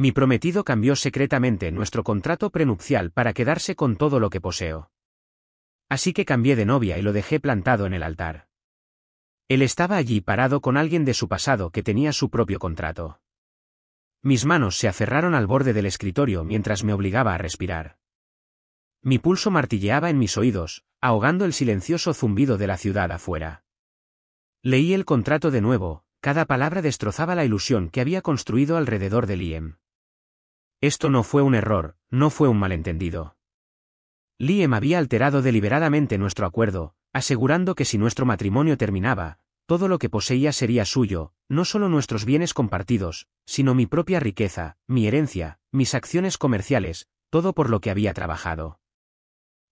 Mi prometido cambió secretamente nuestro contrato prenupcial para quedarse con todo lo que poseo. Así que cambié de novia y lo dejé plantado en el altar. Él estaba allí parado con alguien de su pasado que tenía su propio contrato. Mis manos se aferraron al borde del escritorio mientras me obligaba a respirar. Mi pulso martilleaba en mis oídos, ahogando el silencioso zumbido de la ciudad afuera. Leí el contrato de nuevo, cada palabra destrozaba la ilusión que había construido alrededor de Liam. Esto no fue un error, no fue un malentendido. Liam había alterado deliberadamente nuestro acuerdo, asegurando que si nuestro matrimonio terminaba, todo lo que poseía sería suyo, no solo nuestros bienes compartidos, sino mi propia riqueza, mi herencia, mis acciones comerciales, todo por lo que había trabajado.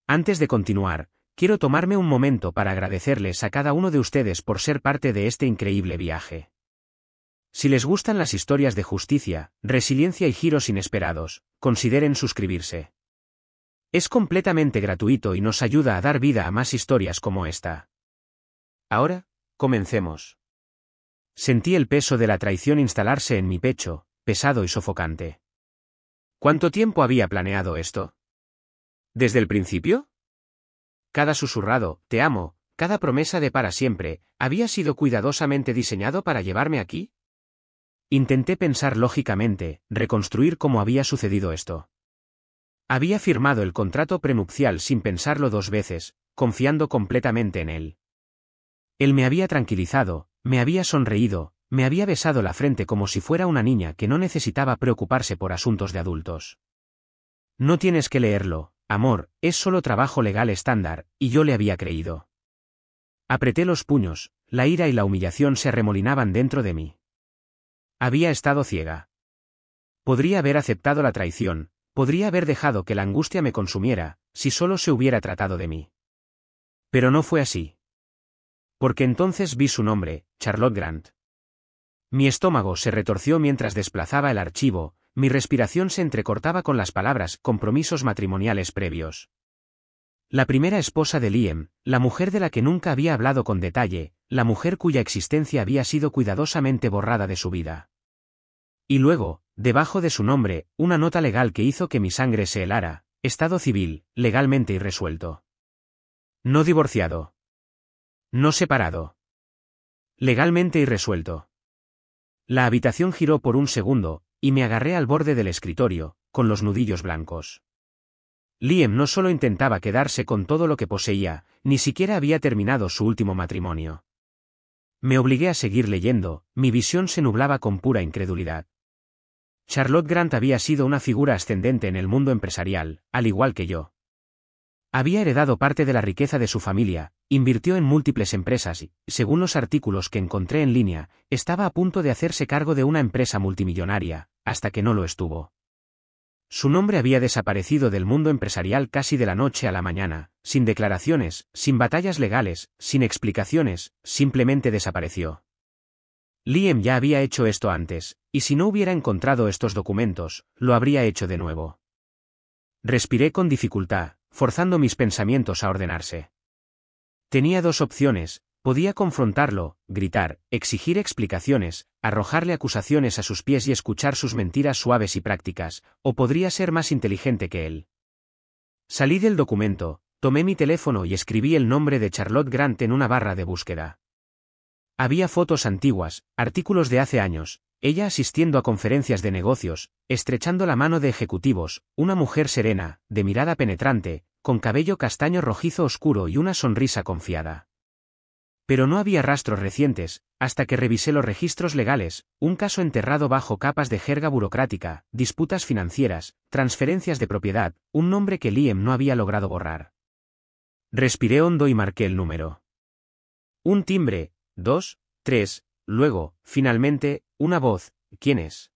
Antes de continuar, quiero tomarme un momento para agradecerles a cada uno de ustedes por ser parte de este increíble viaje. Si les gustan las historias de justicia, resiliencia y giros inesperados, consideren suscribirse. Es completamente gratuito y nos ayuda a dar vida a más historias como esta. Ahora, comencemos. Sentí el peso de la traición instalarse en mi pecho, pesado y sofocante. ¿Cuánto tiempo había planeado esto? ¿Desde el principio? Cada susurrado, te amo, cada promesa de para siempre, ¿había sido cuidadosamente diseñado para llevarme aquí? Intenté pensar lógicamente, reconstruir cómo había sucedido esto. Había firmado el contrato prenupcial sin pensarlo 2 veces, confiando completamente en él. Él me había tranquilizado, me había sonreído, me había besado la frente como si fuera una niña que no necesitaba preocuparse por asuntos de adultos. No tienes que leerlo. Amor, es solo trabajo legal estándar, y yo le había creído. Apreté los puños, la ira y la humillación se arremolinaban dentro de mí. Había estado ciega. Podría haber aceptado la traición, podría haber dejado que la angustia me consumiera, si solo se hubiera tratado de mí. Pero no fue así. Porque entonces vi su nombre, Charlotte Grant. Mi estómago se retorció mientras desplazaba el archivo, mi respiración se entrecortaba con las palabras compromisos matrimoniales previos. La primera esposa de Liam, la mujer de la que nunca había hablado con detalle, la mujer cuya existencia había sido cuidadosamente borrada de su vida. Y luego, debajo de su nombre, una nota legal que hizo que mi sangre se helara, estado civil, legalmente irresuelto. No divorciado. No separado. Legalmente irresuelto. La habitación giró por un segundo, y me agarré al borde del escritorio, con los nudillos blancos. Liam no solo intentaba quedarse con todo lo que poseía, ni siquiera había terminado su último matrimonio. Me obligué a seguir leyendo, mi visión se nublaba con pura incredulidad. Charlotte Grant había sido una figura ascendente en el mundo empresarial, al igual que yo. Había heredado parte de la riqueza de su familia, invirtió en múltiples empresas y, según los artículos que encontré en línea, estaba a punto de hacerse cargo de una empresa multimillonaria, hasta que no lo estuvo. Su nombre había desaparecido del mundo empresarial casi de la noche a la mañana, sin declaraciones, sin batallas legales, sin explicaciones, simplemente desapareció. Liam ya había hecho esto antes, y si no hubiera encontrado estos documentos, lo habría hecho de nuevo. Respiré con dificultad, forzando mis pensamientos a ordenarse. Tenía 2 opciones: podía confrontarlo, gritar, exigir explicaciones, arrojarle acusaciones a sus pies y escuchar sus mentiras suaves y prácticas, o podría ser más inteligente que él. Salí del documento, tomé mi teléfono y escribí el nombre de Charlotte Grant en una barra de búsqueda. Había fotos antiguas, artículos de hace años, ella asistiendo a conferencias de negocios, estrechando la mano de ejecutivos, una mujer serena, de mirada penetrante, con cabello castaño rojizo oscuro y una sonrisa confiada. Pero no había rastros recientes, hasta que revisé los registros legales, un caso enterrado bajo capas de jerga burocrática, disputas financieras, transferencias de propiedad, un nombre que Liam no había logrado borrar. Respiré hondo y marqué el número. Un timbre, 2, 3, luego, finalmente, una voz: ¿quién es?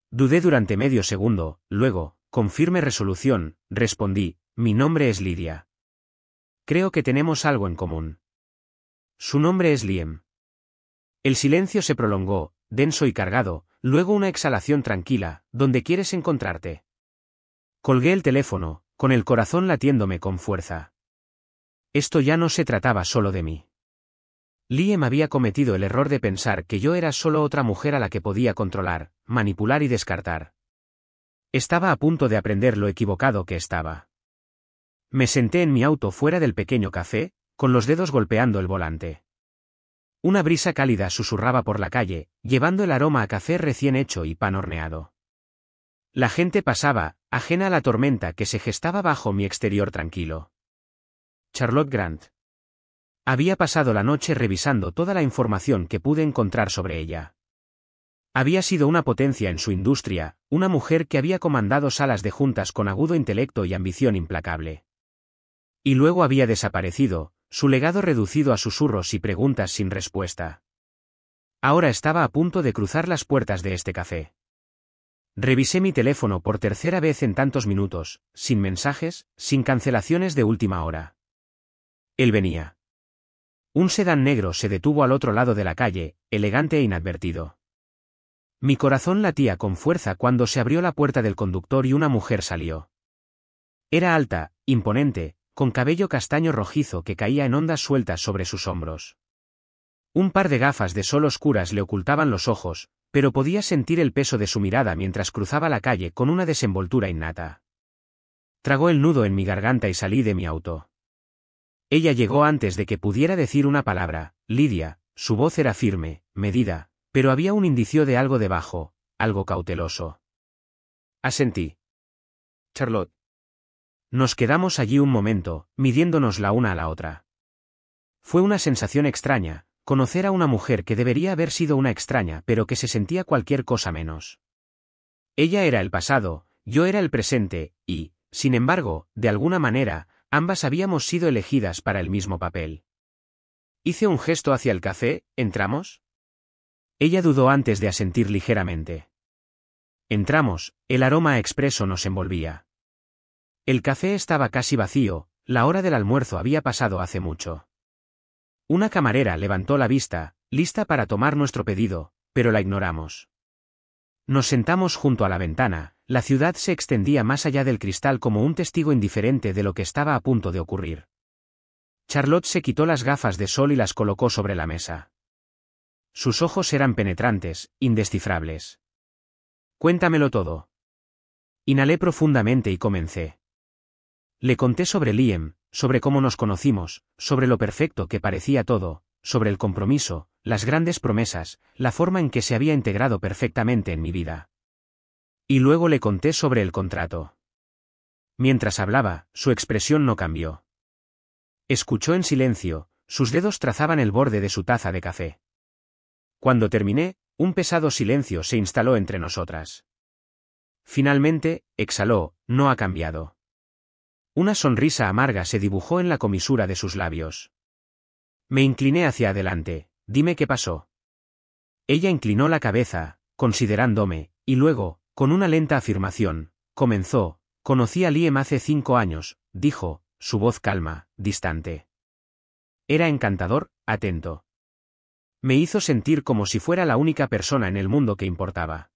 Dudé durante medio segundo, luego, con firme resolución, respondí: mi nombre es Lydia. Creo que tenemos algo en común. Su nombre es Liam. El silencio se prolongó, denso y cargado, luego una exhalación tranquila: ¿dónde quieres encontrarte? Colgué el teléfono, con el corazón latiéndome con fuerza. Esto ya no se trataba solo de mí. Liam había cometido el error de pensar que yo era solo otra mujer a la que podía controlar, manipular y descartar, Estaba a punto de aprender lo equivocado que estaba. Me senté en mi auto fuera del pequeño café, con los dedos golpeando el volante. Una brisa cálida susurraba por la calle, llevando el aroma a café recién hecho y pan horneado. La gente pasaba, ajena a la tormenta que se gestaba bajo mi exterior tranquilo. Charlotte Grant. Había pasado la noche revisando toda la información que pude encontrar sobre ella. Había sido una potencia en su industria, una mujer que había comandado salas de juntas con agudo intelecto y ambición implacable. Y luego había desaparecido, su legado reducido a susurros y preguntas sin respuesta. Ahora estaba a punto de cruzar las puertas de este café. Revisé mi teléfono por tercera vez en tantos minutos, sin mensajes, sin cancelaciones de última hora. Él venía. Un sedán negro se detuvo al otro lado de la calle, elegante e inadvertido. Mi corazón latía con fuerza cuando se abrió la puerta del conductor y una mujer salió. Era alta, imponente, con cabello castaño rojizo que caía en ondas sueltas sobre sus hombros. Un par de gafas de sol oscuras le ocultaban los ojos, pero podía sentir el peso de su mirada mientras cruzaba la calle con una desenvoltura innata. Tragó el nudo en mi garganta y salí de mi auto. Ella llegó antes de que pudiera decir una palabra, Lidia, su voz era firme, medida, pero había un indicio de algo debajo, algo cauteloso. Asentí. Charlotte. Nos quedamos allí un momento, midiéndonos la una a la otra. Fue una sensación extraña, conocer a una mujer que debería haber sido una extraña pero que se sentía cualquier cosa menos. Ella era el pasado, yo era el presente, y, sin embargo, de alguna manera, ambas habíamos sido elegidas para el mismo papel. Hice un gesto hacia el café, ¿entramos? Ella dudó antes de asentir ligeramente. Entramos, el aroma expreso nos envolvía. El café estaba casi vacío, la hora del almuerzo había pasado hace mucho. Una camarera levantó la vista, lista para tomar nuestro pedido, pero la ignoramos. Nos sentamos junto a la ventana, la ciudad se extendía más allá del cristal como un testigo indiferente de lo que estaba a punto de ocurrir. Charlotte se quitó las gafas de sol y las colocó sobre la mesa. Sus ojos eran penetrantes, indescifrables. Cuéntamelo todo. Inhalé profundamente y comencé. Le conté sobre Liam, sobre cómo nos conocimos, sobre lo perfecto que parecía todo, sobre el compromiso, las grandes promesas, la forma en que se había integrado perfectamente en mi vida. Y luego le conté sobre el contrato. Mientras hablaba, su expresión no cambió. Escuchó en silencio, sus dedos trazaban el borde de su taza de café. Cuando terminé, un pesado silencio se instaló entre nosotras. Finalmente, exhaló, no ha cambiado. Una sonrisa amarga se dibujó en la comisura de sus labios. Me incliné hacia adelante, dime qué pasó. Ella inclinó la cabeza, considerándome, y luego, con una lenta afirmación, comenzó, conocí a Liam hace 5 años, dijo, su voz calma, distante. Era encantador, atento. Me hizo sentir como si fuera la única persona en el mundo que importaba.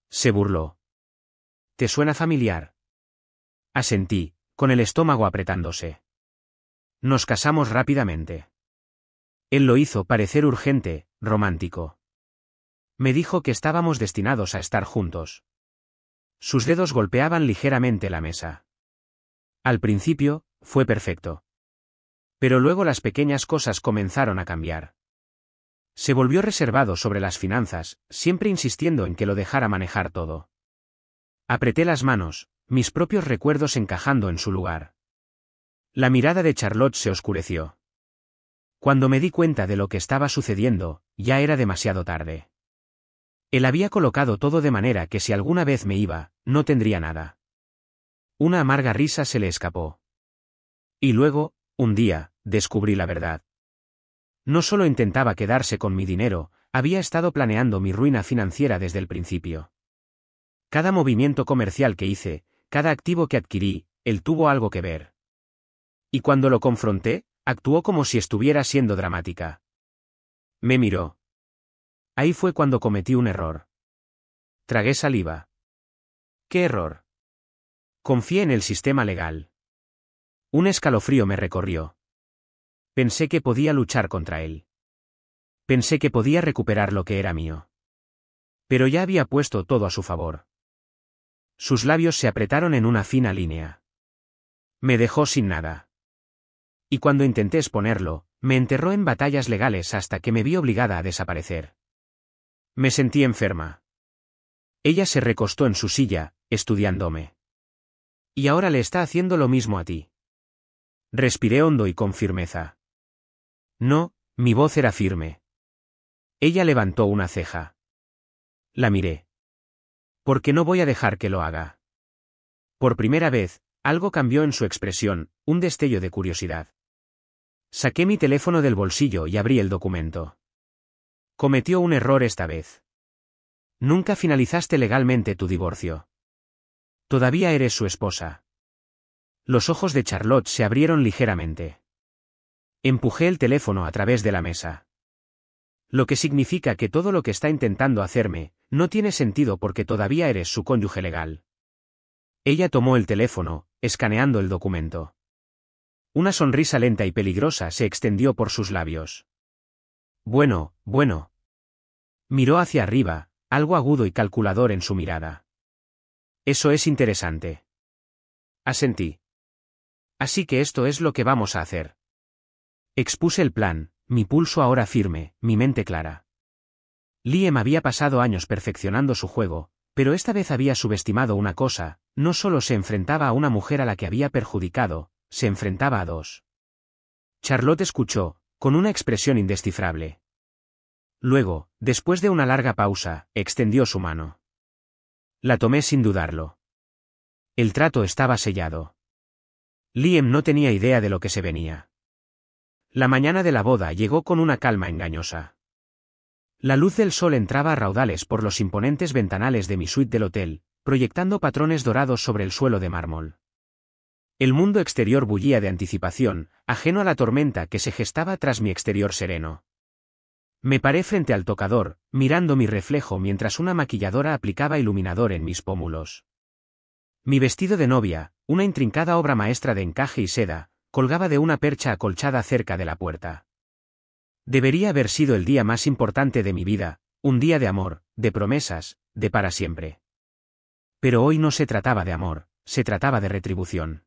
Se burló. ¿Te suena familiar? Asentí, con el estómago apretándose. Nos casamos rápidamente. Él lo hizo parecer urgente, romántico. Me dijo que estábamos destinados a estar juntos. Sus dedos golpeaban ligeramente la mesa. Al principio, fue perfecto. Pero luego las pequeñas cosas comenzaron a cambiar. Se volvió reservado sobre las finanzas, siempre insistiendo en que lo dejara manejar todo. Apreté las manos, mis propios recuerdos encajando en su lugar. La mirada de Charlotte se oscureció. Cuando me di cuenta de lo que estaba sucediendo, ya era demasiado tarde. Él había colocado todo de manera que si alguna vez me iba, no tendría nada. Una amarga risa se le escapó. Y luego, un día, descubrí la verdad. No solo intentaba quedarse con mi dinero, había estado planeando mi ruina financiera desde el principio. Cada movimiento comercial que hice, cada activo que adquirí, él tuvo algo que ver. Y cuando lo confronté, actuó como si estuviera siendo dramática. Me miró. Ahí fue cuando cometí un error. Tragué saliva. ¿Qué error? Confié en el sistema legal. Un escalofrío me recorrió. Pensé que podía luchar contra él. Pensé que podía recuperar lo que era mío. Pero ya había puesto todo a su favor. Sus labios se apretaron en una fina línea. Me dejó sin nada. Y cuando intenté exponerlo, me enterró en batallas legales hasta que me vi obligada a desaparecer. Me sentí enferma. Ella se recostó en su silla, estudiándome. Y ahora le está haciendo lo mismo a ti. Respiré hondo y con firmeza. No, mi voz era firme. Ella levantó una ceja. La miré. ¿Por qué no voy a dejar que lo haga? Por primera vez, algo cambió en su expresión, un destello de curiosidad. Saqué mi teléfono del bolsillo y abrí el documento. Cometió un error esta vez. Nunca finalizaste legalmente tu divorcio. Todavía eres su esposa. Los ojos de Charlotte se abrieron ligeramente. Empujé el teléfono a través de la mesa. Lo que significa que todo lo que está intentando hacerme, no tiene sentido porque todavía eres su cónyuge legal. Ella tomó el teléfono, escaneando el documento. Una sonrisa lenta y peligrosa se extendió por sus labios. Bueno. Miró hacia arriba, algo agudo y calculador en su mirada. Eso es interesante. Asentí. Así que esto es lo que vamos a hacer. Expuse el plan, mi pulso ahora firme, mi mente clara. Liam había pasado años perfeccionando su juego, pero esta vez había subestimado una cosa, no solo se enfrentaba a una mujer a la que había perjudicado, se enfrentaba a dos. Charlotte escuchó, con una expresión indescifrable. Luego, después de una larga pausa, extendió su mano. La tomé sin dudarlo. El trato estaba sellado. Liam no tenía idea de lo que se venía. La mañana de la boda llegó con una calma engañosa. La luz del sol entraba a raudales por los imponentes ventanales de mi suite del hotel, proyectando patrones dorados sobre el suelo de mármol. El mundo exterior bullía de anticipación, ajeno a la tormenta que se gestaba tras mi exterior sereno. Me paré frente al tocador, mirando mi reflejo mientras una maquilladora aplicaba iluminador en mis pómulos. Mi vestido de novia, una intrincada obra maestra de encaje y seda, colgaba de una percha acolchada cerca de la puerta. Debería haber sido el día más importante de mi vida, un día de amor, de promesas, de para siempre. Pero hoy no se trataba de amor, se trataba de retribución.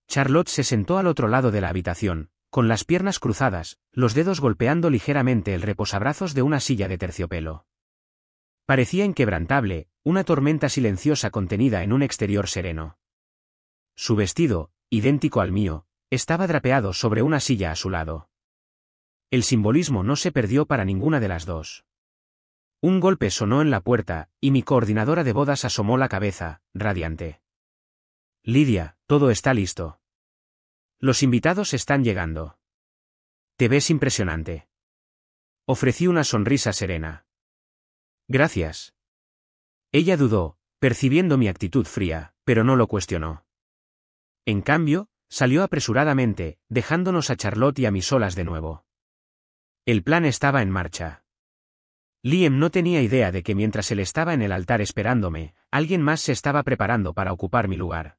Charlotte se sentó al otro lado de la habitación, con las piernas cruzadas, los dedos golpeando ligeramente el reposabrazos de una silla de terciopelo. Parecía inquebrantable, una tormenta silenciosa contenida en un exterior sereno. Su vestido, idéntico al mío, estaba drapeado sobre una silla a su lado. El simbolismo no se perdió para ninguna de las dos. Un golpe sonó en la puerta, y mi coordinadora de bodas asomó la cabeza, radiante. Lidia, todo está listo. Los invitados están llegando. Te ves impresionante. Ofrecí una sonrisa serena. Gracias. Ella dudó, percibiendo mi actitud fría, pero no lo cuestionó. En cambio, salió apresuradamente, dejándonos a Charlotte y a mí solas de nuevo. El plan estaba en marcha. Liam no tenía idea de que mientras él estaba en el altar esperándome, alguien más se estaba preparando para ocupar mi lugar.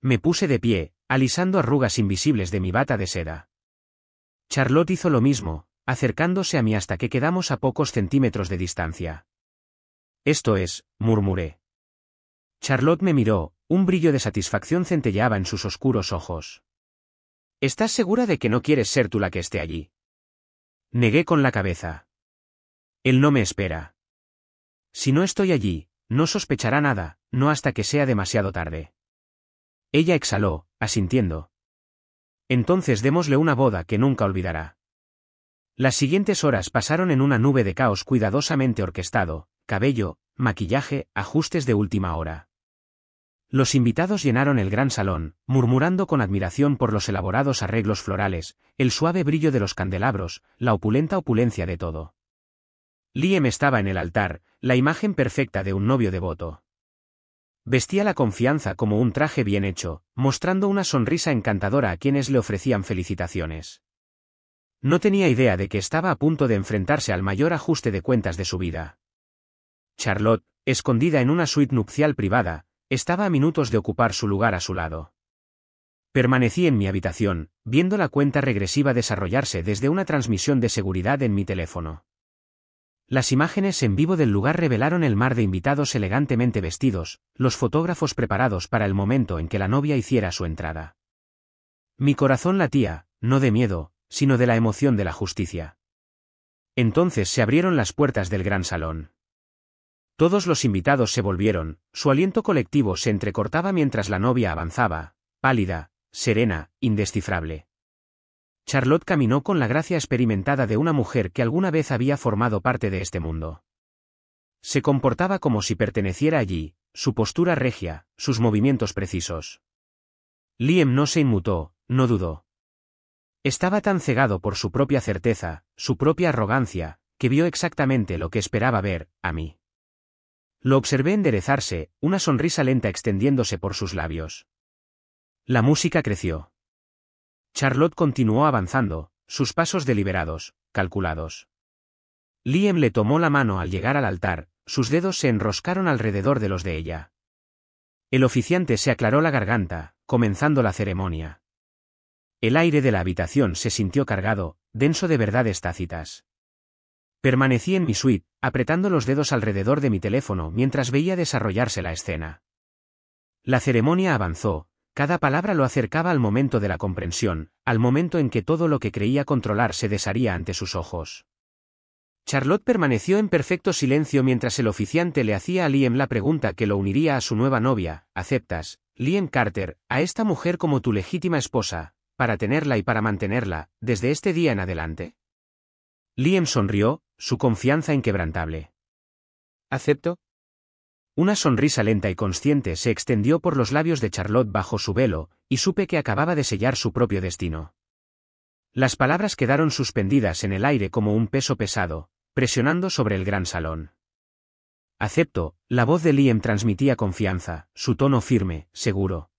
Me puse de pie, alisando arrugas invisibles de mi bata de seda. Charlotte hizo lo mismo, acercándose a mí hasta que quedamos a pocos centímetros de distancia. Esto es, murmuré. Charlotte me miró, un brillo de satisfacción centelleaba en sus oscuros ojos. ¿Estás segura de que no quieres ser tú la que esté allí? Negué con la cabeza. Él no me espera. Si no estoy allí, no sospechará nada, no hasta que sea demasiado tarde. Ella exhaló, asintiendo. Entonces démosle una boda que nunca olvidará. Las siguientes horas pasaron en una nube de caos cuidadosamente orquestado, cabello, maquillaje, ajustes de última hora. Los invitados llenaron el gran salón, murmurando con admiración por los elaborados arreglos florales, el suave brillo de los candelabros, la opulenta opulencia de todo. Liam estaba en el altar, la imagen perfecta de un novio devoto. Vestía la confianza como un traje bien hecho, mostrando una sonrisa encantadora a quienes le ofrecían felicitaciones. No tenía idea de que estaba a punto de enfrentarse al mayor ajuste de cuentas de su vida. Charlotte, escondida en una suite nupcial privada, estaba a minutos de ocupar su lugar a su lado. Permanecí en mi habitación, viendo la cuenta regresiva desarrollarse desde una transmisión de seguridad en mi teléfono. Las imágenes en vivo del lugar revelaron el mar de invitados elegantemente vestidos, los fotógrafos preparados para el momento en que la novia hiciera su entrada. Mi corazón latía, no de miedo, sino de la emoción de la justicia. Entonces se abrieron las puertas del gran salón. Todos los invitados se volvieron, su aliento colectivo se entrecortaba mientras la novia avanzaba, pálida, serena, indescifrable. Charlotte caminó con la gracia experimentada de una mujer que alguna vez había formado parte de este mundo. Se comportaba como si perteneciera allí, su postura regia, sus movimientos precisos. Liam no se inmutó, no dudó. Estaba tan cegado por su propia certeza, su propia arrogancia, que vio exactamente lo que esperaba ver, a mí. Lo observé enderezarse, una sonrisa lenta extendiéndose por sus labios. La música creció. Charlotte continuó avanzando, sus pasos deliberados, calculados. Liam le tomó la mano al llegar al altar, sus dedos se enroscaron alrededor de los de ella. El oficiante se aclaró la garganta, comenzando la ceremonia. El aire de la habitación se sintió cargado, denso de verdades tácitas. Permanecí en mi suite, apretando los dedos alrededor de mi teléfono mientras veía desarrollarse la escena. La ceremonia avanzó, cada palabra lo acercaba al momento de la comprensión, al momento en que todo lo que creía controlar se desharía ante sus ojos. Charlotte permaneció en perfecto silencio mientras el oficiante le hacía a Liam la pregunta que lo uniría a su nueva novia: ¿aceptas, Liam Carter, a esta mujer como tu legítima esposa, para tenerla y para mantenerla, desde este día en adelante? Liam sonrió, su confianza inquebrantable. ¿Acepto? Una sonrisa lenta y consciente se extendió por los labios de Charlotte bajo su velo, y supe que acababa de sellar su propio destino. Las palabras quedaron suspendidas en el aire como un peso pesado, presionando sobre el gran salón. Acepto, la voz de Liam transmitía confianza, su tono firme, seguro.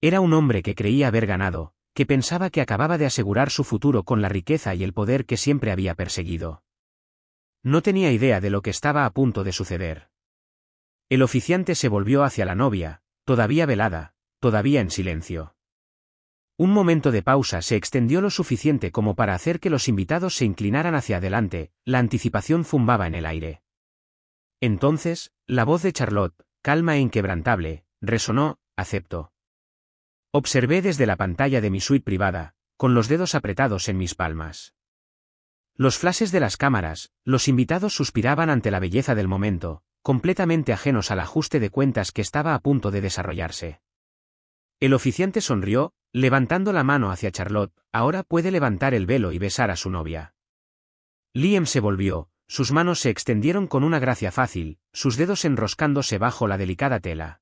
Era un hombre que creía haber ganado, que pensaba que acababa de asegurar su futuro con la riqueza y el poder que siempre había perseguido. No tenía idea de lo que estaba a punto de suceder. El oficiante se volvió hacia la novia, todavía velada, todavía en silencio. Un momento de pausa se extendió lo suficiente como para hacer que los invitados se inclinaran hacia adelante, la anticipación zumbaba en el aire. Entonces, la voz de Charlotte, calma e inquebrantable, resonó: acepto. Observé desde la pantalla de mi suite privada, con los dedos apretados en mis palmas. Los flashes de las cámaras, los invitados suspiraban ante la belleza del momento, completamente ajenos al ajuste de cuentas que estaba a punto de desarrollarse. El oficiante sonrió, levantando la mano hacia Charlotte: ahora puede levantar el velo y besar a su novia. Liam se volvió, sus manos se extendieron con una gracia fácil, sus dedos enroscándose bajo la delicada tela.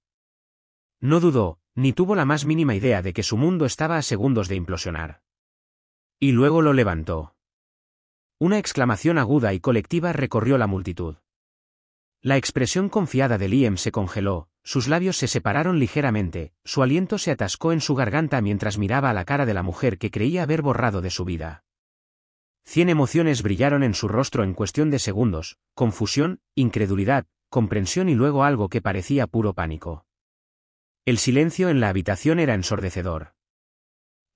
No dudó, ni tuvo la más mínima idea de que su mundo estaba a segundos de implosionar. Y luego lo levantó. Una exclamación aguda y colectiva recorrió la multitud. La expresión confiada de Liam se congeló, sus labios se separaron ligeramente, su aliento se atascó en su garganta mientras miraba a la cara de la mujer que creía haber borrado de su vida. 100 emociones brillaron en su rostro en cuestión de segundos: confusión, incredulidad, comprensión y luego algo que parecía puro pánico. El silencio en la habitación era ensordecedor.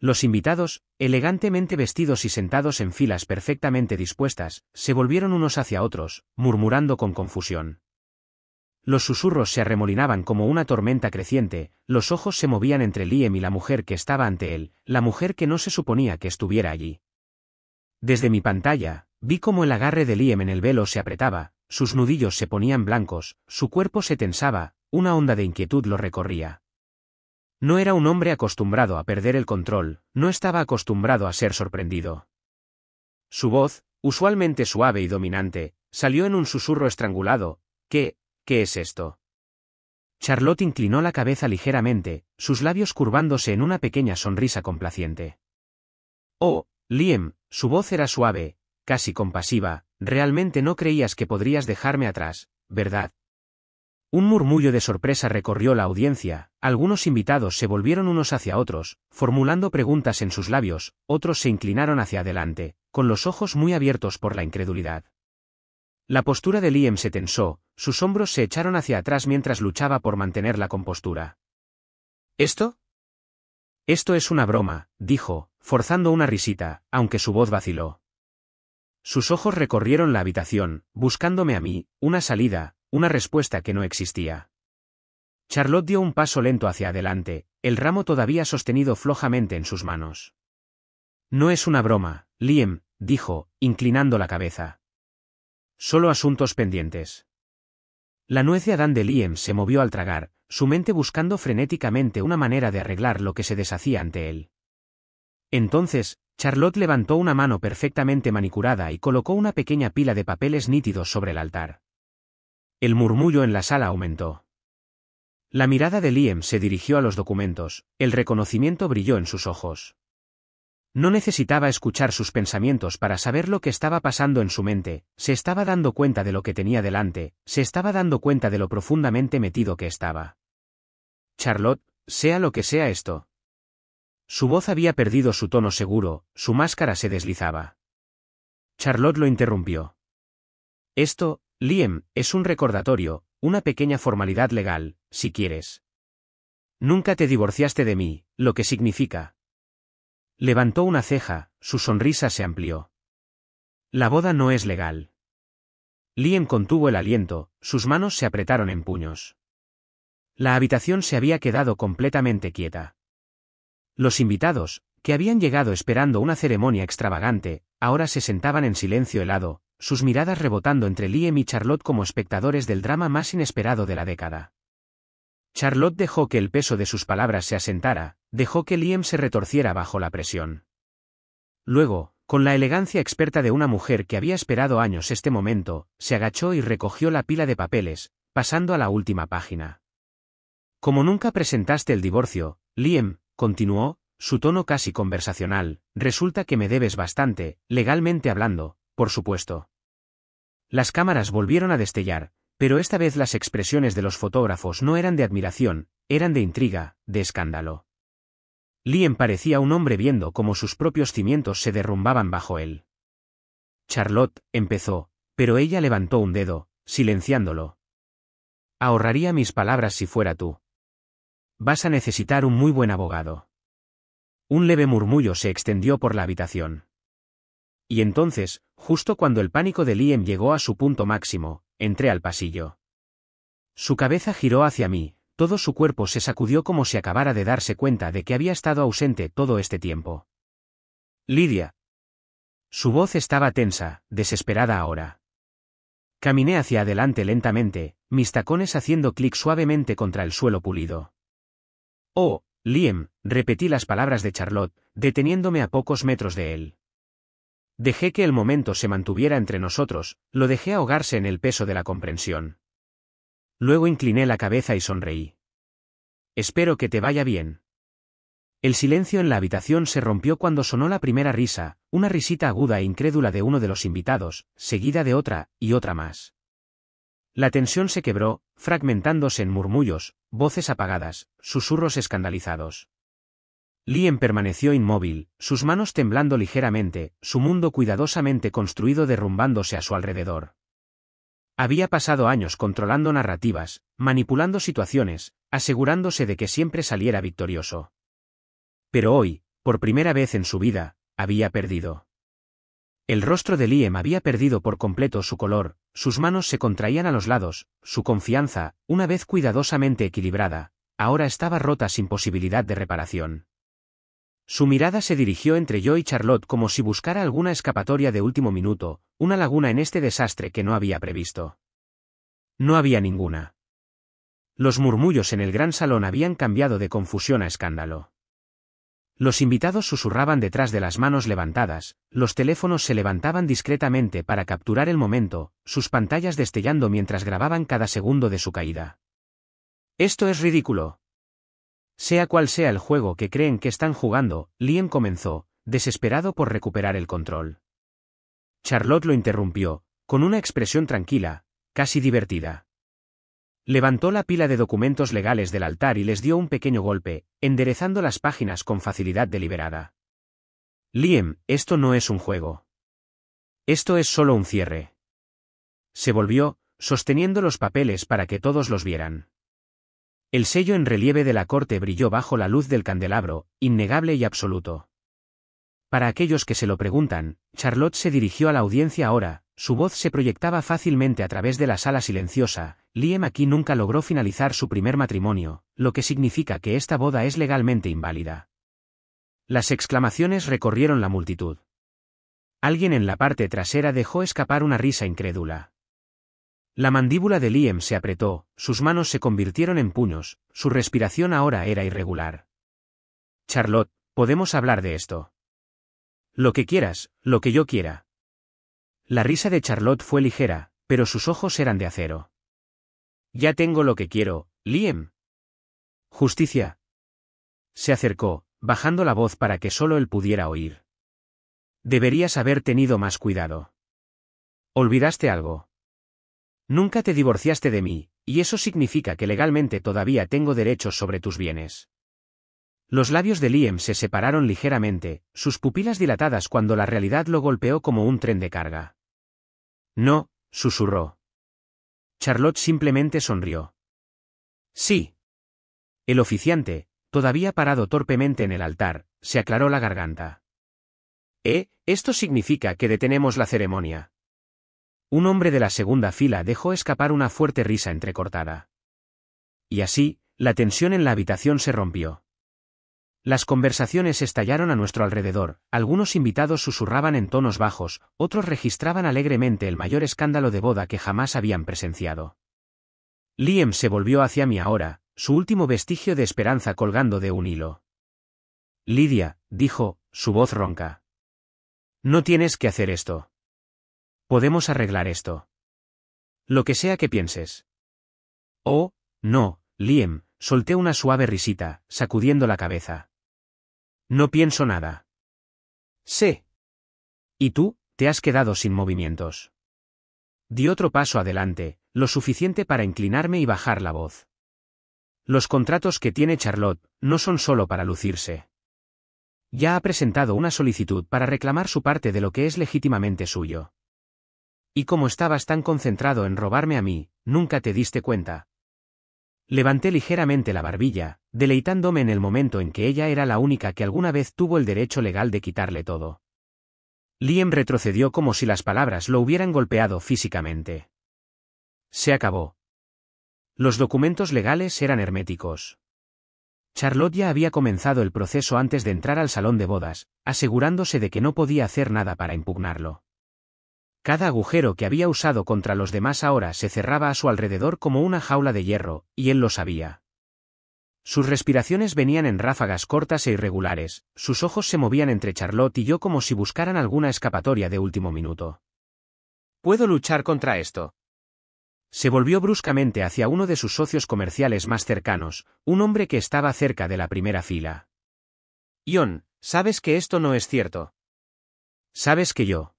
Los invitados, elegantemente vestidos y sentados en filas perfectamente dispuestas, se volvieron unos hacia otros, murmurando con confusión. Los susurros se arremolinaban como una tormenta creciente, los ojos se movían entre Liam y la mujer que estaba ante él, la mujer que no se suponía que estuviera allí. Desde mi pantalla, vi cómo el agarre de Liam en el velo se apretaba, sus nudillos se ponían blancos, su cuerpo se tensaba, una onda de inquietud lo recorría. No era un hombre acostumbrado a perder el control, no estaba acostumbrado a ser sorprendido. Su voz, usualmente suave y dominante, salió en un susurro estrangulado: ¿Qué es esto? Charlotte inclinó la cabeza ligeramente, sus labios curvándose en una pequeña sonrisa complaciente. Oh, Liam, su voz era suave, casi compasiva: realmente no creías que podrías dejarme atrás, ¿verdad? Un murmullo de sorpresa recorrió la audiencia, algunos invitados se volvieron unos hacia otros, formulando preguntas en sus labios, otros se inclinaron hacia adelante, con los ojos muy abiertos por la incredulidad. La postura de Liam se tensó, sus hombros se echaron hacia atrás mientras luchaba por mantener la compostura. ¿Esto? Esto es una broma, dijo, forzando una risita, aunque su voz vaciló. Sus ojos recorrieron la habitación, buscándome a mí, una salida, una respuesta que no existía. Charlotte dio un paso lento hacia adelante, el ramo todavía sostenido flojamente en sus manos. No es una broma, Liam, dijo, inclinando la cabeza. Solo asuntos pendientes. La nuez de Adán de Liam se movió al tragar, su mente buscando frenéticamente una manera de arreglar lo que se deshacía ante él. Entonces, Charlotte levantó una mano perfectamente manicurada y colocó una pequeña pila de papeles nítidos sobre el altar. El murmullo en la sala aumentó. La mirada de Liam se dirigió a los documentos, el reconocimiento brilló en sus ojos. No necesitaba escuchar sus pensamientos para saber lo que estaba pasando en su mente, se estaba dando cuenta de lo que tenía delante, se estaba dando cuenta de lo profundamente metido que estaba. Charlotte, sea lo que sea esto. Su voz había perdido su tono seguro, su máscara se deslizaba. Charlotte lo interrumpió. Esto, Liam, es un recordatorio, una pequeña formalidad legal, si quieres. Nunca te divorciaste de mí, lo que significa. Levantó una ceja, su sonrisa se amplió. La boda no es legal. Liam contuvo el aliento, sus manos se apretaron en puños. La habitación se había quedado completamente quieta. Los invitados, que habían llegado esperando una ceremonia extravagante, ahora se sentaban en silencio helado, sus miradas rebotando entre Liam y Charlotte como espectadores del drama más inesperado de la década. Charlotte dejó que el peso de sus palabras se asentara, dejó que Liam se retorciera bajo la presión. Luego, con la elegancia experta de una mujer que había esperado años este momento, se agachó y recogió la pila de papeles, pasando a la última página. Como nunca presentaste el divorcio, Liam, continuó, su tono casi conversacional, resulta que me debes bastante, legalmente hablando, por supuesto. Las cámaras volvieron a destellar, pero esta vez las expresiones de los fotógrafos no eran de admiración, eran de intriga, de escándalo. Liam parecía un hombre viendo cómo sus propios cimientos se derrumbaban bajo él. Charlotte, empezó, pero ella levantó un dedo, silenciándolo. Ahorraría mis palabras si fuera tú. Vas a necesitar un muy buen abogado. Un leve murmullo se extendió por la habitación. Y entonces, justo cuando el pánico de Liam llegó a su punto máximo, entré al pasillo. Su cabeza giró hacia mí, todo su cuerpo se sacudió como si acabara de darse cuenta de que había estado ausente todo este tiempo. Lydia. Su voz estaba tensa, desesperada ahora. Caminé hacia adelante lentamente, mis tacones haciendo clic suavemente contra el suelo pulido. Oh, Liam, repetí las palabras de Charlotte, deteniéndome a pocos metros de él. Dejé que el momento se mantuviera entre nosotros, lo dejé ahogarse en el peso de la comprensión. Luego incliné la cabeza y sonreí. Espero que te vaya bien. El silencio en la habitación se rompió cuando sonó la primera risa, una risita aguda e incrédula de uno de los invitados, seguida de otra, y otra más. La tensión se quebró, fragmentándose en murmullos, voces apagadas, susurros escandalizados. Liam permaneció inmóvil, sus manos temblando ligeramente, su mundo cuidadosamente construido derrumbándose a su alrededor. Había pasado años controlando narrativas, manipulando situaciones, asegurándose de que siempre saliera victorioso. Pero hoy, por primera vez en su vida, había perdido. El rostro de Liam había perdido por completo su color, sus manos se contraían a los lados, su confianza, una vez cuidadosamente equilibrada, ahora estaba rota sin posibilidad de reparación. Su mirada se dirigió entre yo y Charlotte como si buscara alguna escapatoria de último minuto, una laguna en este desastre que no había previsto. No había ninguna. Los murmullos en el gran salón habían cambiado de confusión a escándalo. Los invitados susurraban detrás de las manos levantadas, los teléfonos se levantaban discretamente para capturar el momento, sus pantallas destellando mientras grababan cada segundo de su caída. Esto es ridículo. Sea cual sea el juego que creen que están jugando, Liam comenzó, desesperado por recuperar el control. Charlotte lo interrumpió, con una expresión tranquila, casi divertida. Levantó la pila de documentos legales del altar y les dio un pequeño golpe, enderezando las páginas con facilidad deliberada. Liam, esto no es un juego. Esto es solo un cierre. Se volvió, sosteniendo los papeles para que todos los vieran. El sello en relieve de la corte brilló bajo la luz del candelabro, innegable y absoluto. Para aquellos que se lo preguntan, Charlotte se dirigió a la audiencia ahora, su voz se proyectaba fácilmente a través de la sala silenciosa. Liam aquí nunca logró finalizar su primer matrimonio, lo que significa que esta boda es legalmente inválida. Las exclamaciones recorrieron la multitud. Alguien en la parte trasera dejó escapar una risa incrédula. La mandíbula de Liam se apretó, sus manos se convirtieron en puños, su respiración ahora era irregular. Charlotte, podemos hablar de esto. Lo que quieras, lo que yo quiera. La risa de Charlotte fue ligera, pero sus ojos eran de acero. Ya tengo lo que quiero, Liam. Justicia. Se acercó, bajando la voz para que solo él pudiera oír. Deberías haber tenido más cuidado. ¿Olvidaste algo? Nunca te divorciaste de mí, y eso significa que legalmente todavía tengo derechos sobre tus bienes. Los labios de Liam se separaron ligeramente, sus pupilas dilatadas cuando la realidad lo golpeó como un tren de carga. No, susurró. Charlotte simplemente sonrió. Sí. El oficiante, todavía parado torpemente en el altar, se aclaró la garganta. Esto significa que detenemos la ceremonia. Un hombre de la segunda fila dejó escapar una fuerte risa entrecortada. Y así, la tensión en la habitación se rompió. Las conversaciones estallaron a nuestro alrededor, algunos invitados susurraban en tonos bajos, otros registraban alegremente el mayor escándalo de boda que jamás habían presenciado. Liam se volvió hacia mí ahora, su último vestigio de esperanza colgando de un hilo. Lydia, dijo, su voz ronca. No tienes que hacer esto. Podemos arreglar esto. Lo que sea que pienses. Oh, no, Liam, solté una suave risita, sacudiendo la cabeza. No pienso nada. Sé. Y tú, te has quedado sin movimientos. Di otro paso adelante, lo suficiente para inclinarme y bajar la voz. Los contratos que tiene Charlotte no son solo para lucirse. Ya ha presentado una solicitud para reclamar su parte de lo que es legítimamente suyo. Y como estabas tan concentrado en robarme a mí, nunca te diste cuenta. Levanté ligeramente la barbilla, deleitándome en el momento en que ella era la única que alguna vez tuvo el derecho legal de quitarle todo. Liam retrocedió como si las palabras lo hubieran golpeado físicamente. Se acabó. Los documentos legales eran herméticos. Charlotte ya había comenzado el proceso antes de entrar al salón de bodas, asegurándose de que no podía hacer nada para impugnarlo. Cada agujero que había usado contra los demás ahora se cerraba a su alrededor como una jaula de hierro, y él lo sabía. Sus respiraciones venían en ráfagas cortas e irregulares, sus ojos se movían entre Charlotte y yo como si buscaran alguna escapatoria de último minuto. ¿Puedo luchar contra esto? Se volvió bruscamente hacia uno de sus socios comerciales más cercanos, un hombre que estaba cerca de la primera fila. Ion, sabes que esto no es cierto. ¿Sabes que yo?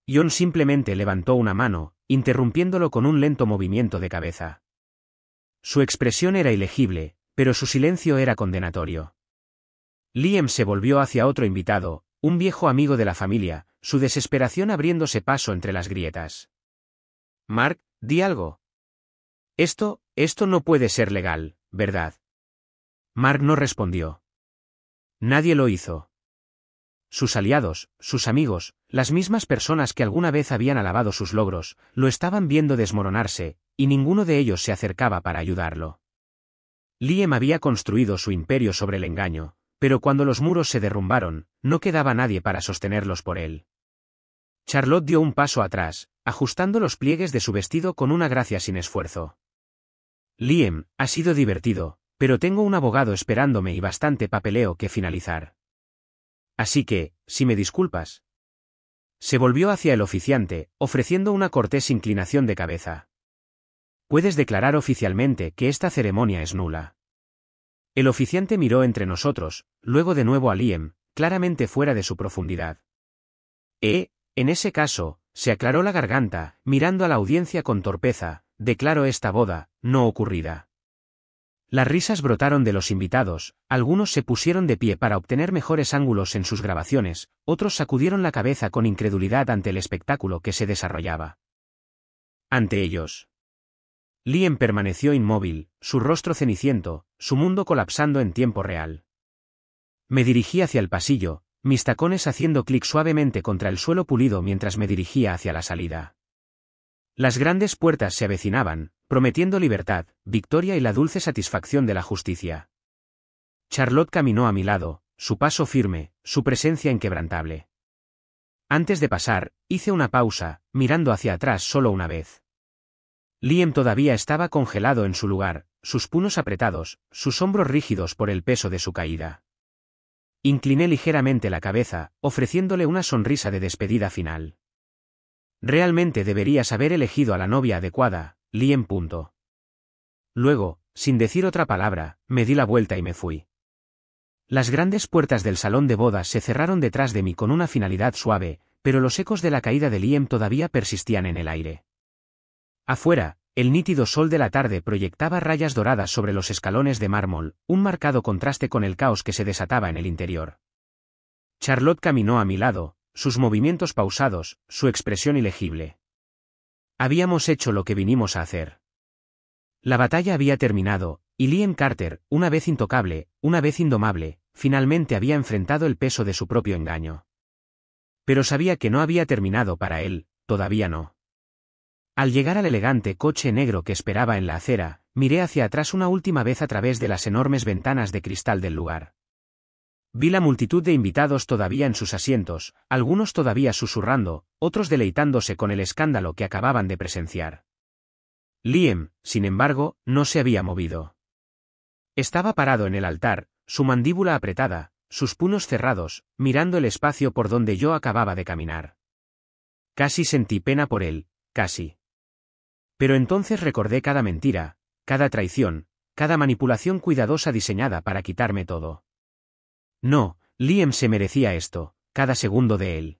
Ion simplemente levantó una mano, interrumpiéndolo con un lento movimiento de cabeza. Su expresión era ilegible, pero su silencio era condenatorio. Liam se volvió hacia otro invitado, un viejo amigo de la familia, su desesperación abriéndose paso entre las grietas. Mark, di algo. Esto no puede ser legal, ¿verdad? Mark no respondió. Nadie lo hizo. Sus aliados, sus amigos, las mismas personas que alguna vez habían alabado sus logros, lo estaban viendo desmoronarse, y ninguno de ellos se acercaba para ayudarlo. Liam había construido su imperio sobre el engaño, pero cuando los muros se derrumbaron, no quedaba nadie para sostenerlos por él. Charlotte dio un paso atrás, ajustando los pliegues de su vestido con una gracia sin esfuerzo. Liam, ha sido divertido, pero tengo un abogado esperándome y bastante papeleo que finalizar. Así que, si me disculpas. Se volvió hacia el oficiante, ofreciendo una cortés inclinación de cabeza. Puedes declarar oficialmente que esta ceremonia es nula. El oficiante miró entre nosotros, luego de nuevo a Liam, claramente fuera de su profundidad. En ese caso, se aclaró la garganta, mirando a la audiencia con torpeza, declaro esta boda no ocurrida. Las risas brotaron de los invitados, algunos se pusieron de pie para obtener mejores ángulos en sus grabaciones, otros sacudieron la cabeza con incredulidad ante el espectáculo que se desarrollaba. Ante ellos. Liam permaneció inmóvil, su rostro ceniciento, su mundo colapsando en tiempo real. Me dirigí hacia el pasillo, mis tacones haciendo clic suavemente contra el suelo pulido mientras me dirigía hacia la salida. Las grandes puertas se avecinaban, prometiendo libertad, victoria y la dulce satisfacción de la justicia. Charlotte caminó a mi lado, su paso firme, su presencia inquebrantable. Antes de pasar, hice una pausa, mirando hacia atrás solo una vez. Liam todavía estaba congelado en su lugar, sus puños apretados, sus hombros rígidos por el peso de su caída. Incliné ligeramente la cabeza, ofreciéndole una sonrisa de despedida final. Realmente deberías haber elegido a la novia adecuada, Liam. Luego, sin decir otra palabra, me di la vuelta y me fui. Las grandes puertas del salón de bodas se cerraron detrás de mí con una finalidad suave, pero los ecos de la caída de Liam todavía persistían en el aire. Afuera, el nítido sol de la tarde proyectaba rayas doradas sobre los escalones de mármol, un marcado contraste con el caos que se desataba en el interior. Charlotte caminó a mi lado, sus movimientos pausados, su expresión ilegible. Habíamos hecho lo que vinimos a hacer. La batalla había terminado, y Liam Carter, una vez intocable, una vez indomable, finalmente había enfrentado el peso de su propio engaño. Pero sabía que no había terminado para él, todavía no. Al llegar al elegante coche negro que esperaba en la acera, miré hacia atrás una última vez a través de las enormes ventanas de cristal del lugar. Vi la multitud de invitados todavía en sus asientos, algunos todavía susurrando, otros deleitándose con el escándalo que acababan de presenciar. Liam, sin embargo, no se había movido. Estaba parado en el altar, su mandíbula apretada, sus puños cerrados, mirando el espacio por donde yo acababa de caminar. Casi sentí pena por él, casi. Pero entonces recordé cada mentira, cada traición, cada manipulación cuidadosa diseñada para quitarme todo. No, Liam se merecía esto, cada segundo de él.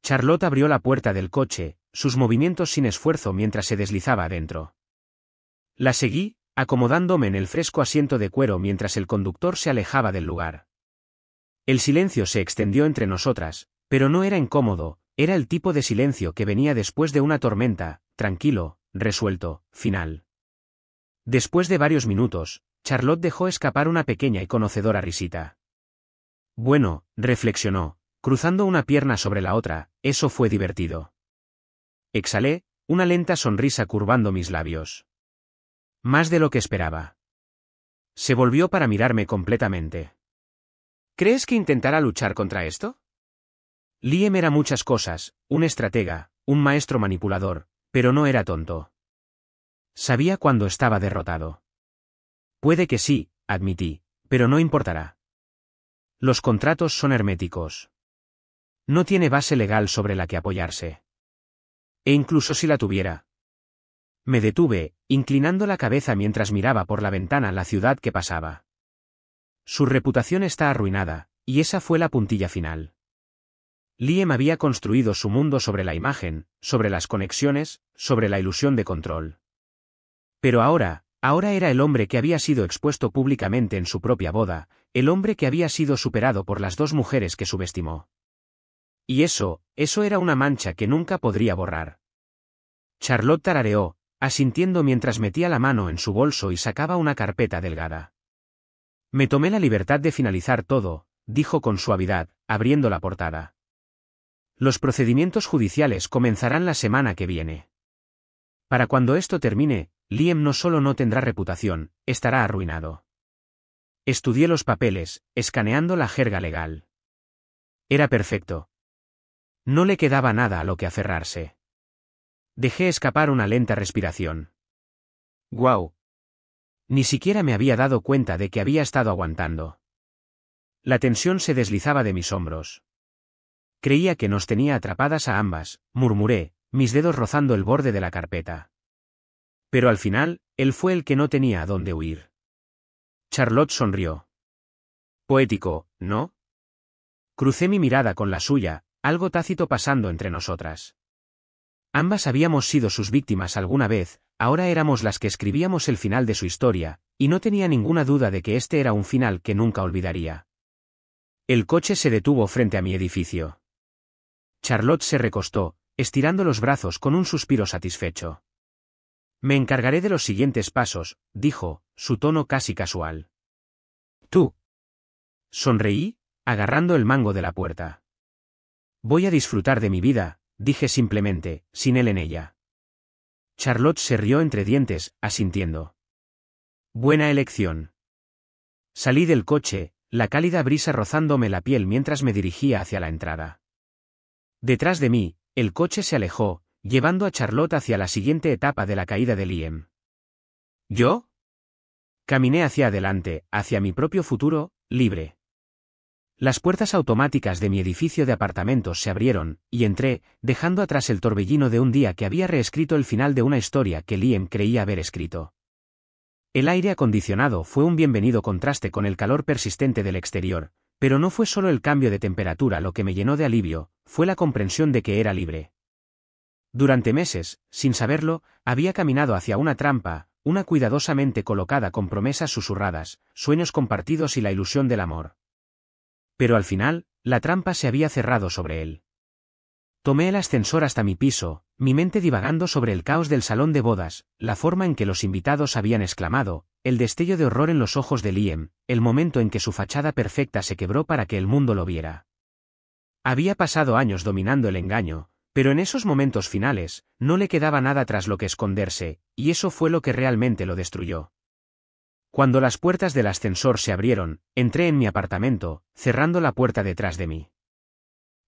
Charlotte abrió la puerta del coche, sus movimientos sin esfuerzo mientras se deslizaba adentro. La seguí, acomodándome en el fresco asiento de cuero mientras el conductor se alejaba del lugar. El silencio se extendió entre nosotras, pero no era incómodo, era el tipo de silencio que venía después de una tormenta, tranquilo, resuelto, final. Después de varios minutos, Charlotte dejó escapar una pequeña y conocedora risita. Bueno, reflexionó, cruzando una pierna sobre la otra, eso fue divertido. Exhalé, una lenta sonrisa curvando mis labios. Más de lo que esperaba. Se volvió para mirarme completamente. ¿Crees que intentará luchar contra esto? Liam era muchas cosas, un estratega, un maestro manipulador, pero no era tonto. Sabía cuando estaba derrotado. Puede que sí, admití, pero no importará. Los contratos son herméticos. No tiene base legal sobre la que apoyarse. E incluso si la tuviera. Me detuve, inclinando la cabeza mientras miraba por la ventana la ciudad que pasaba. Su reputación está arruinada, y esa fue la puntilla final. Liam había construido su mundo sobre la imagen, sobre las conexiones, sobre la ilusión de control. Pero ahora era el hombre que había sido expuesto públicamente en su propia boda, el hombre que había sido superado por las dos mujeres que subestimó. Y eso era una mancha que nunca podría borrar. Charlotte tarareó, asintiendo mientras metía la mano en su bolso y sacaba una carpeta delgada. Me tomé la libertad de finalizar todo, dijo con suavidad, abriendo la portada. Los procedimientos judiciales comenzarán la semana que viene. Para cuando esto termine, Liam no solo no tendrá reputación, estará arruinado. Estudié los papeles, escaneando la jerga legal. Era perfecto. No le quedaba nada a lo que aferrarse. Dejé escapar una lenta respiración. ¡Guau! Ni siquiera me había dado cuenta de que había estado aguantando. La tensión se deslizaba de mis hombros. Creía que nos tenía atrapadas a ambas, murmuré, mis dedos rozando el borde de la carpeta. Pero al final, él fue el que no tenía a dónde huir. Charlotte sonrió. Poético, ¿no? Crucé mi mirada con la suya, algo tácito pasando entre nosotras. Ambas habíamos sido sus víctimas alguna vez, ahora éramos las que escribíamos el final de su historia, y no tenía ninguna duda de que este era un final que nunca olvidaría. El coche se detuvo frente a mi edificio. Charlotte se recostó, estirando los brazos con un suspiro satisfecho. Me encargaré de los siguientes pasos, dijo, su tono casi casual. ¿Tú? Sonreí, agarrando el mango de la puerta. Voy a disfrutar de mi vida, dije simplemente, sin él en ella. Charlotte se rió entre dientes, asintiendo. Buena elección. Salí del coche, la cálida brisa rozándome la piel mientras me dirigía hacia la entrada. Detrás de mí, el coche se alejó, llevando a Charlotte hacia la siguiente etapa de la caída de Liam. ¿Yo? Caminé hacia adelante, hacia mi propio futuro, libre. Las puertas automáticas de mi edificio de apartamentos se abrieron, y entré, dejando atrás el torbellino de un día que había reescrito el final de una historia que Liam creía haber escrito. El aire acondicionado fue un bienvenido contraste con el calor persistente del exterior, pero no fue solo el cambio de temperatura lo que me llenó de alivio, fue la comprensión de que era libre. Durante meses, sin saberlo, había caminado hacia una trampa, una cuidadosamente colocada con promesas susurradas, sueños compartidos y la ilusión del amor. Pero al final, la trampa se había cerrado sobre él. Tomé el ascensor hasta mi piso, mi mente divagando sobre el caos del salón de bodas, la forma en que los invitados habían exclamado, el destello de horror en los ojos de Liam, el momento en que su fachada perfecta se quebró para que el mundo lo viera. Había pasado años dominando el engaño, pero en esos momentos finales, no le quedaba nada tras lo que esconderse, y eso fue lo que realmente lo destruyó. Cuando las puertas del ascensor se abrieron, entré en mi apartamento, cerrando la puerta detrás de mí.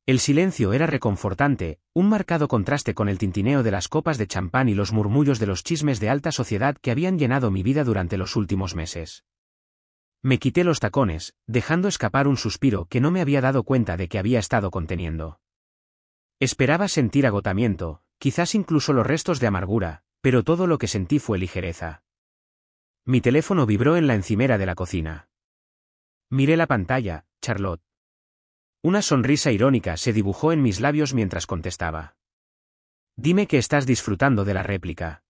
El silencio era reconfortante, un marcado contraste con el tintineo de las copas de champán y los murmullos de los chismes de alta sociedad que habían llenado mi vida durante los últimos meses. Me quité los tacones, dejando escapar un suspiro que no me había dado cuenta de que había estado conteniendo. Esperaba sentir agotamiento, quizás incluso los restos de amargura, pero todo lo que sentí fue ligereza. Mi teléfono vibró en la encimera de la cocina. Miré la pantalla, Charlotte. Una sonrisa irónica se dibujó en mis labios mientras contestaba. Dime que estás disfrutando de la réplica.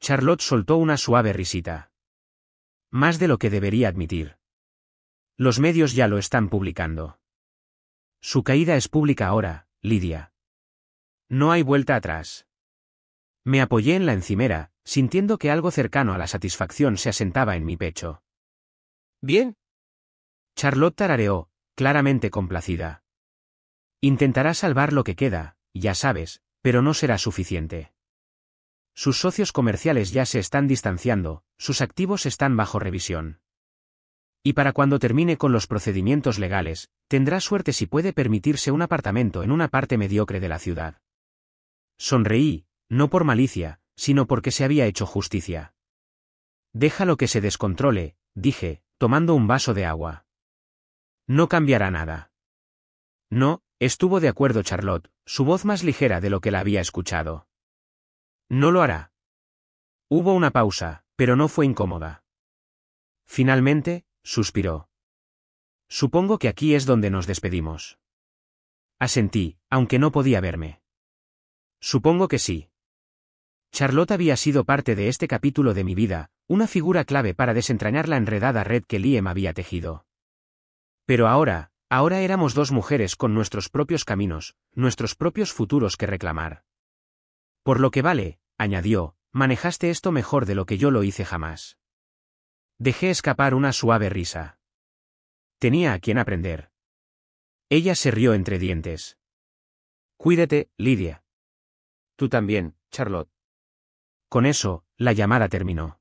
Charlotte soltó una suave risita. Más de lo que debería admitir. Los medios ya lo están publicando. Su caída es pública ahora, Lydia. No hay vuelta atrás. Me apoyé en la encimera, sintiendo que algo cercano a la satisfacción se asentaba en mi pecho. Bien. Charlotte tarareó, claramente complacida. Intentará salvar lo que queda, ya sabes, pero no será suficiente. Sus socios comerciales ya se están distanciando, sus activos están bajo revisión. Y para cuando termine con los procedimientos legales, tendrá suerte si puede permitirse un apartamento en una parte mediocre de la ciudad. Sonreí, no por malicia, sino porque se había hecho justicia. Déjalo que se descontrole, dije, tomando un vaso de agua. No cambiará nada. No, estuvo de acuerdo Charlotte, su voz más ligera de lo que la había escuchado. No lo hará. Hubo una pausa, pero no fue incómoda. Finalmente, suspiró. Supongo que aquí es donde nos despedimos. Asentí, aunque no podía verme. Supongo que sí. Charlotte había sido parte de este capítulo de mi vida, una figura clave para desentrañar la enredada red que Liam había tejido. Pero ahora éramos dos mujeres con nuestros propios caminos, nuestros propios futuros que reclamar. Por lo que vale, añadió, manejaste esto mejor de lo que yo lo hice jamás. Dejé escapar una suave risa. Tenía a quien aprender. Ella se rió entre dientes. Cuídate, Lydia. Tú también, Charlotte. Con eso, la llamada terminó.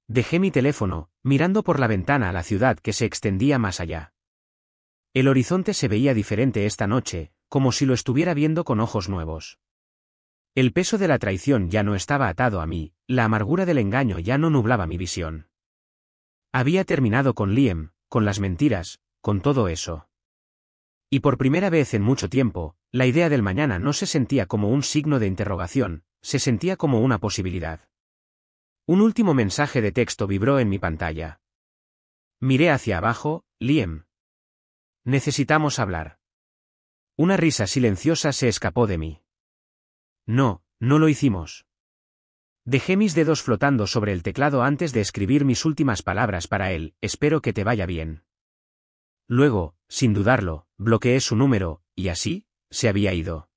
Dejé mi teléfono, mirando por la ventana a la ciudad que se extendía más allá. El horizonte se veía diferente esta noche, como si lo estuviera viendo con ojos nuevos. El peso de la traición ya no estaba atado a mí, la amargura del engaño ya no nublaba mi visión. Había terminado con Liam, con las mentiras, con todo eso. Y por primera vez en mucho tiempo, la idea del mañana no se sentía como un signo de interrogación, se sentía como una posibilidad. Un último mensaje de texto vibró en mi pantalla. Miré hacia abajo, Liam. Necesitamos hablar. Una risa silenciosa se escapó de mí. No, no lo hicimos. Dejé mis dedos flotando sobre el teclado antes de escribir mis últimas palabras para él, espero que te vaya bien. Luego, sin dudarlo, bloqueé su número, y así, se había ido.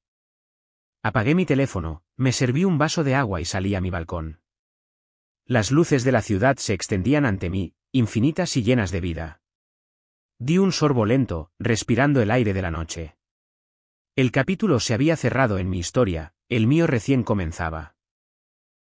Apagué mi teléfono, me serví un vaso de agua y salí a mi balcón. Las luces de la ciudad se extendían ante mí, infinitas y llenas de vida. Di un sorbo lento, respirando el aire de la noche. El capítulo se había cerrado en mi historia, el mío recién comenzaba.